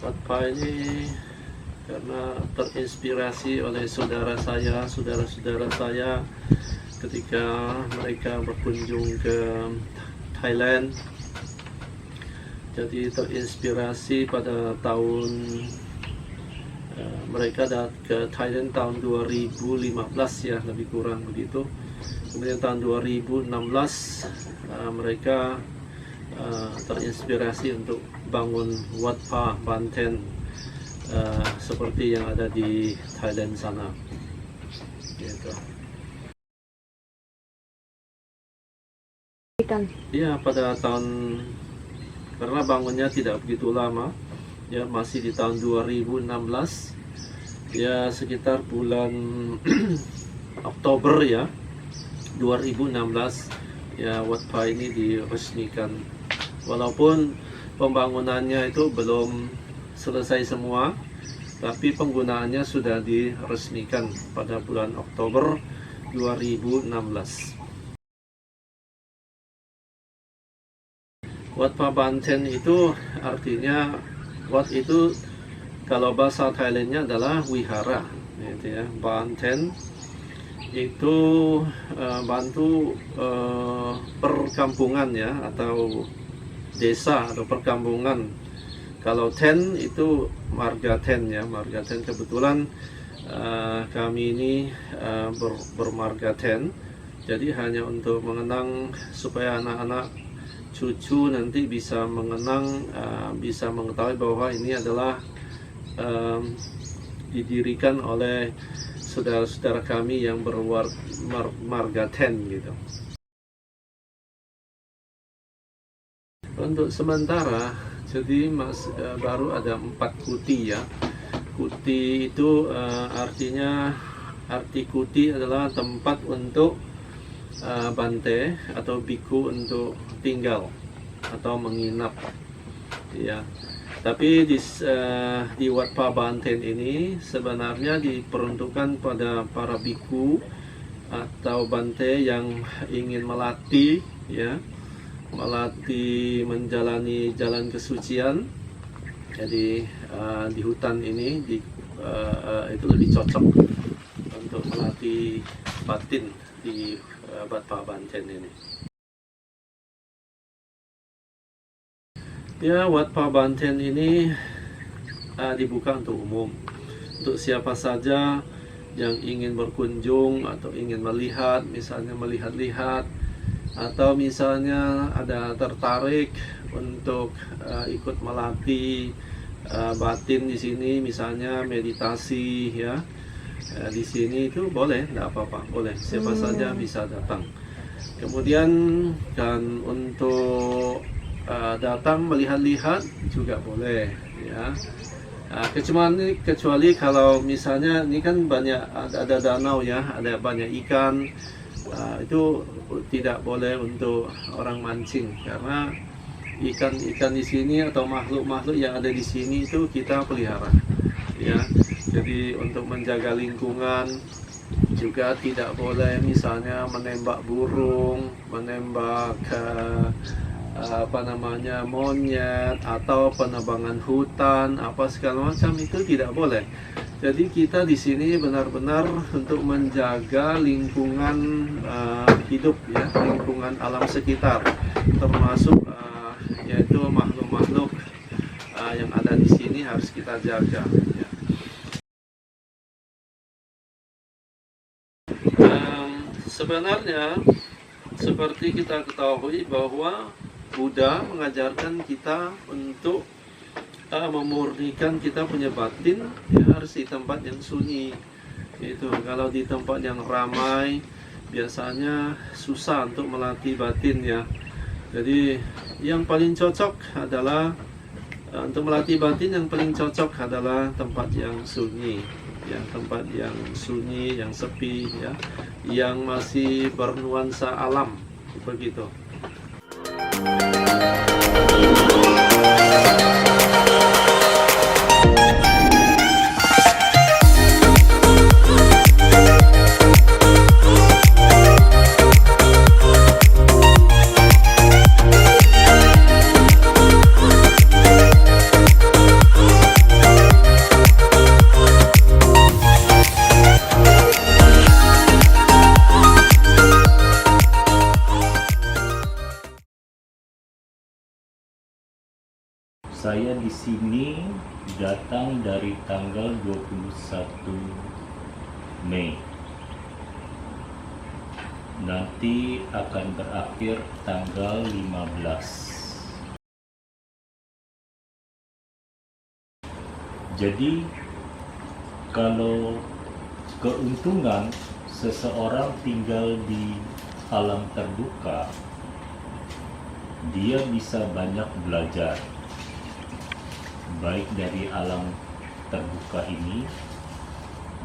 Watpa ini karena terinspirasi oleh saudara-saudara saya ketika mereka berkunjung ke Thailand. Jadi terinspirasi pada tahun mereka ke Thailand tahun 2015 ya, lebih kurang begitu. Kemudian tahun 2016 mereka terinspirasi untuk bangun Wat Pa Banten seperti yang ada di Thailand sana. Gitu. Ya, pada tahun, karena bangunnya tidak begitu lama, ya masih di tahun 2016, ya sekitar bulan Oktober ya 2016 ya Wat Pa ini diresmikan. Walaupun pembangunannya itu belum selesai semua, tapi penggunaannya sudah diresmikan pada bulan Oktober 2016. Wat Pa Banten itu artinya, Wat itu kalau bahasa Thailandnya adalah wihara, gitu ya. Banten itu bantu perkampungan ya, atau desa atau perkampungan. Kalau ten itu marga ten ya, marga ten. Kebetulan kami ini bermarga ten, jadi hanya untuk mengenang supaya anak-anak cucu nanti bisa mengenang, bisa mengetahui bahwa ini adalah didirikan oleh saudara-saudara kami yang bermarga ten gitu. Untuk sementara, jadi baru ada 4 kuti ya. Kuti itu artinya, arti kuti adalah tempat untuk bante atau biku untuk tinggal atau menginap ya. Tapi di Wat Pa Banten ini sebenarnya diperuntukkan pada para biku atau bante yang ingin melatih ya, melatih menjalani jalan kesucian. Jadi di hutan ini itu lebih cocok untuk melatih batin di Wat Pa Banten ini. Ya, Wat Pa Banten ini dibuka untuk umum, untuk siapa saja yang ingin berkunjung atau ingin melihat, misalnya melihat-lihat, atau misalnya ada tertarik untuk ikut melatih batin di sini, misalnya meditasi ya. Di sini itu boleh, tidak apa-apa, boleh, siapa saja bisa datang. Kemudian kan untuk datang melihat-lihat juga boleh ya. Kecuali kalau misalnya ini kan banyak ada danau ya, ada banyak ikan, itu tidak boleh untuk orang mancing, karena ikan-ikan di sini atau makhluk-makhluk yang ada di sini itu kita pelihara ya. Jadi untuk menjaga lingkungan juga tidak boleh misalnya menembak burung, menembak monyet, atau penebangan hutan, apa segala macam itu tidak boleh. Jadi kita di sini benar-benar untuk menjaga lingkungan hidup ya, lingkungan alam sekitar, termasuk yaitu makhluk-makhluk yang ada di sini harus kita jaga ya. Sebenarnya seperti kita ketahui bahwa Buddha mengajarkan kita untuk memurnikan kita punya batin ya, harus di tempat yang sunyi. Itu kalau di tempat yang ramai biasanya susah untuk melatih batin ya. Jadi yang paling cocok adalah untuk melatih batin, yang paling cocok adalah tempat yang sunyi ya, tempat yang sunyi, yang sepi ya, yang masih bernuansa alam begitu. Saya di sini datang dari tanggal 21 Mei. Nanti akan berakhir tanggal 15. Jadi kalau keuntungan seseorang tinggal di alam terbuka, dia bisa banyak belajar, baik dari alam terbuka ini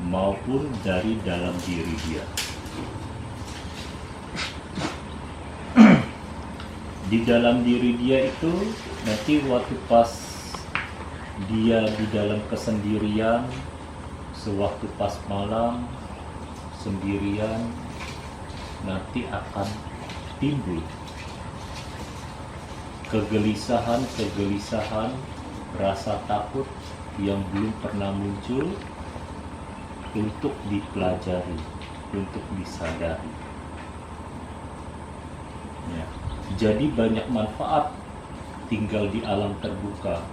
maupun dari dalam diri dia. Di dalam diri dia itu nanti waktu pas dia di dalam kesendirian, sewaktu pas malam sendirian, nanti akan timbul kegelisahan, rasa takut yang belum pernah muncul untuk dipelajari, untuk disadari. Ya. Jadi banyak manfaat tinggal di alam terbuka.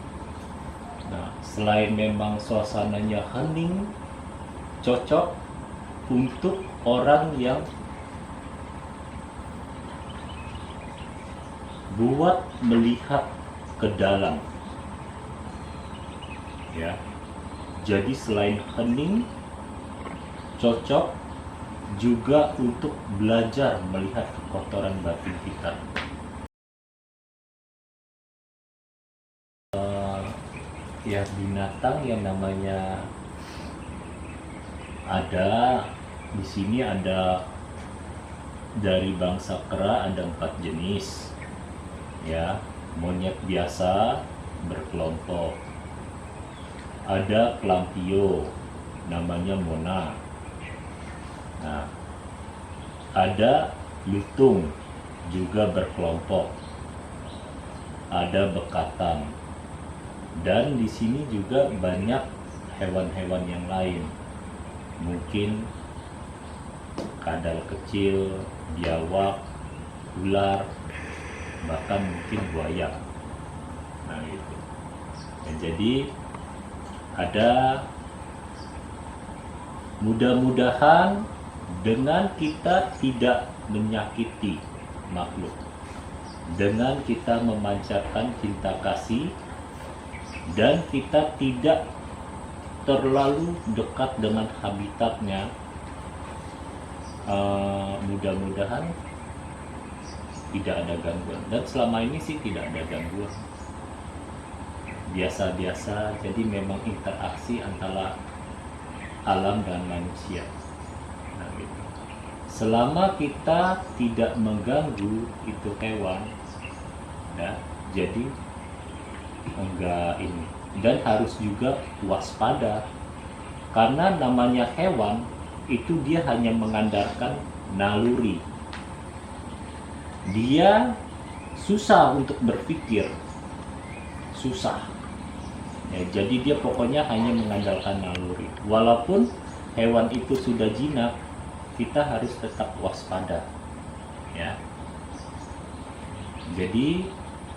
Nah, selain memang suasananya hening, cocok untuk orang yang buat melihat ke dalam. Ya. Jadi selain hening, cocok juga untuk belajar melihat kekotoran batin kita. Ya, binatang yang namanya ada di sini, ada dari bangsa kera ada 4 jenis. Ya, monyet biasa berkelompok. Ada klampio, namanya mona. Nah, ada lutung, juga berkelompok. Ada bekatan. Dan di sini juga banyak hewan-hewan yang lain. Mungkin kadal kecil, biawak, ular, bahkan mungkin buaya. Nah, gitu. Dan jadi ada, mudah-mudahan dengan kita tidak menyakiti makhluk, dengan kita memancarkan cinta kasih, dan kita tidak terlalu dekat dengan habitatnya, mudah-mudahan tidak ada gangguan. Dan selama ini sih tidak ada gangguan, biasa-biasa. Jadi memang interaksi antara alam dan manusia. Nah, gitu. Selama kita tidak mengganggu itu hewan, ya, jadi enggak ini. Dan harus juga waspada, karena namanya hewan itu dia hanya mengandalkan naluri. Dia susah untuk berpikir, susah. Ya, jadi dia pokoknya hanya mengandalkan naluri. Walaupun hewan itu sudah jinak, kita harus tetap waspada. Ya. Jadi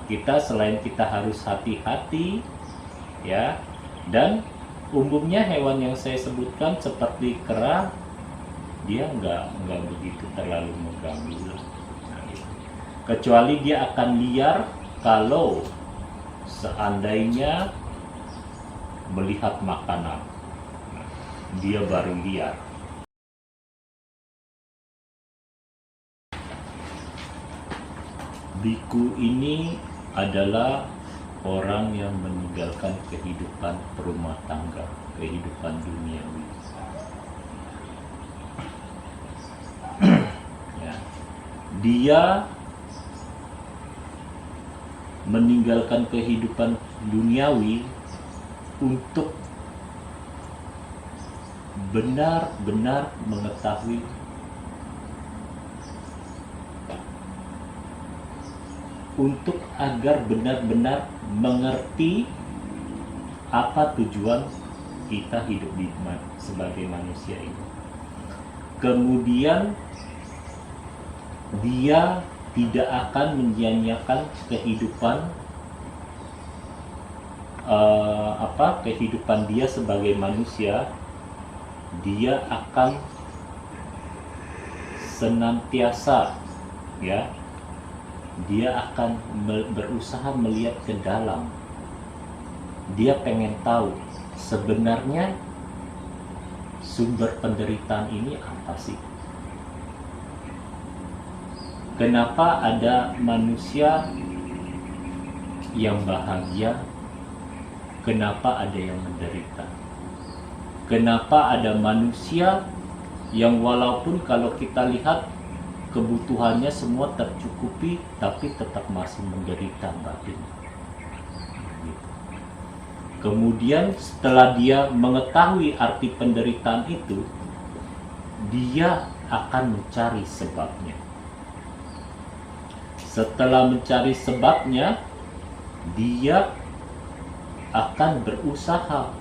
kita selain kita harus hati-hati, ya, dan umumnya hewan yang saya sebutkan seperti kera, dia nggak begitu terlalu mengganggu. Nah, gitu. Kecuali dia akan liar kalau seandainya melihat makanan, dia baru liar. Biku ini adalah orang yang meninggalkan kehidupan rumah tangga, kehidupan duniawi. Ya. Dia meninggalkan kehidupan duniawi untuk benar-benar mengetahui untuk agar benar-benar mengerti apa tujuan kita hidup di sebagai manusia ini. Kemudian dia tidak akan menyia-nyiakan kehidupan kehidupan dia sebagai manusia, dia akan senantiasa, ya, dia akan berusaha melihat ke dalam. Dia pengen tahu sebenarnya sumber penderitaan ini apa sih? Kenapa ada manusia yang bahagia? Kenapa ada yang menderita? Kenapa ada manusia yang walaupun kalau kita lihat kebutuhannya semua tercukupi, tapi tetap masih menderita batin? Kemudian setelah dia mengetahui arti penderitaan itu, dia akan mencari sebabnya. Setelah mencari sebabnya, dia akan berusaha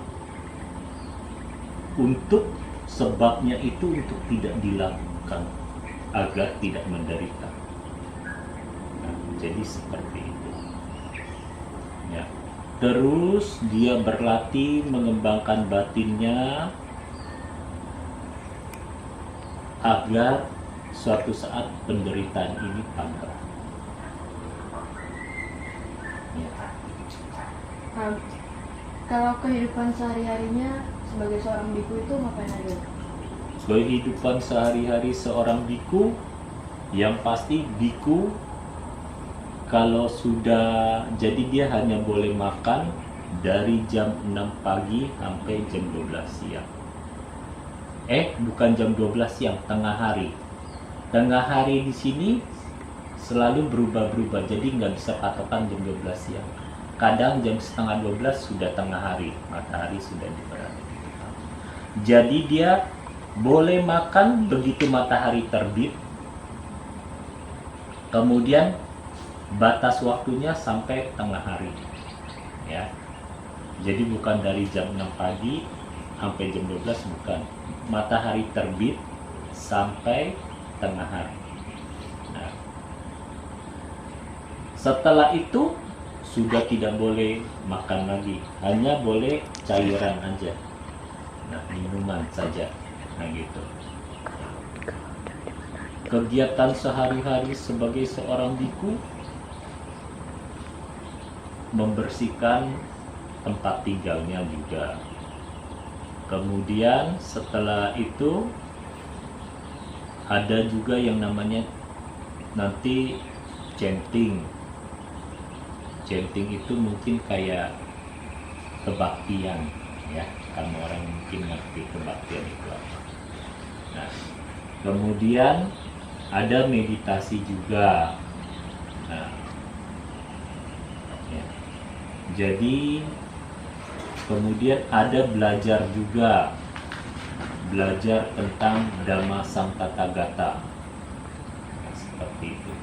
untuk sebabnya itu untuk tidak dilakukan agar tidak menderita. Nah, jadi seperti itu. Ya. Terus dia berlatih mengembangkan batinnya agar suatu saat penderitaan ini tambah. Ya. Kalau kehidupan sehari-harinya sebagai seorang biku itu ngapain aja? Kehidupan sehari-hari seorang biku, yang pasti biku kalau sudah, jadi dia hanya boleh makan dari jam 6 pagi sampai jam 12 siang. Bukan jam 12 siang, tengah hari. Tengah hari di sini selalu berubah-berubah, jadi nggak bisa patokan jam 12 siang. Kadang jam setengah 12 sudah tengah hari, matahari sudah di barat. Jadi dia boleh makan begitu matahari terbit, kemudian batas waktunya sampai tengah hari, ya. Jadi bukan dari jam 6 pagi sampai jam 12, bukan. Matahari terbit sampai tengah hari. Nah, setelah itu sudah tidak boleh makan lagi, hanya boleh cairan aja. Nah, minuman saja. Nah, gitu. Kegiatan sehari-hari sebagai seorang biku, membersihkan tempat tinggalnya juga. Kemudian setelah itu ada juga yang namanya nanti chanting. Chanting itu mungkin kayak kebaktian, ya, karena orang mungkin ngerti kebaktian itu apa. Nah, kemudian ada meditasi juga. Nah, ya. Jadi kemudian ada belajar juga, belajar tentang Dhamma Sampatagata. Nah, seperti itu.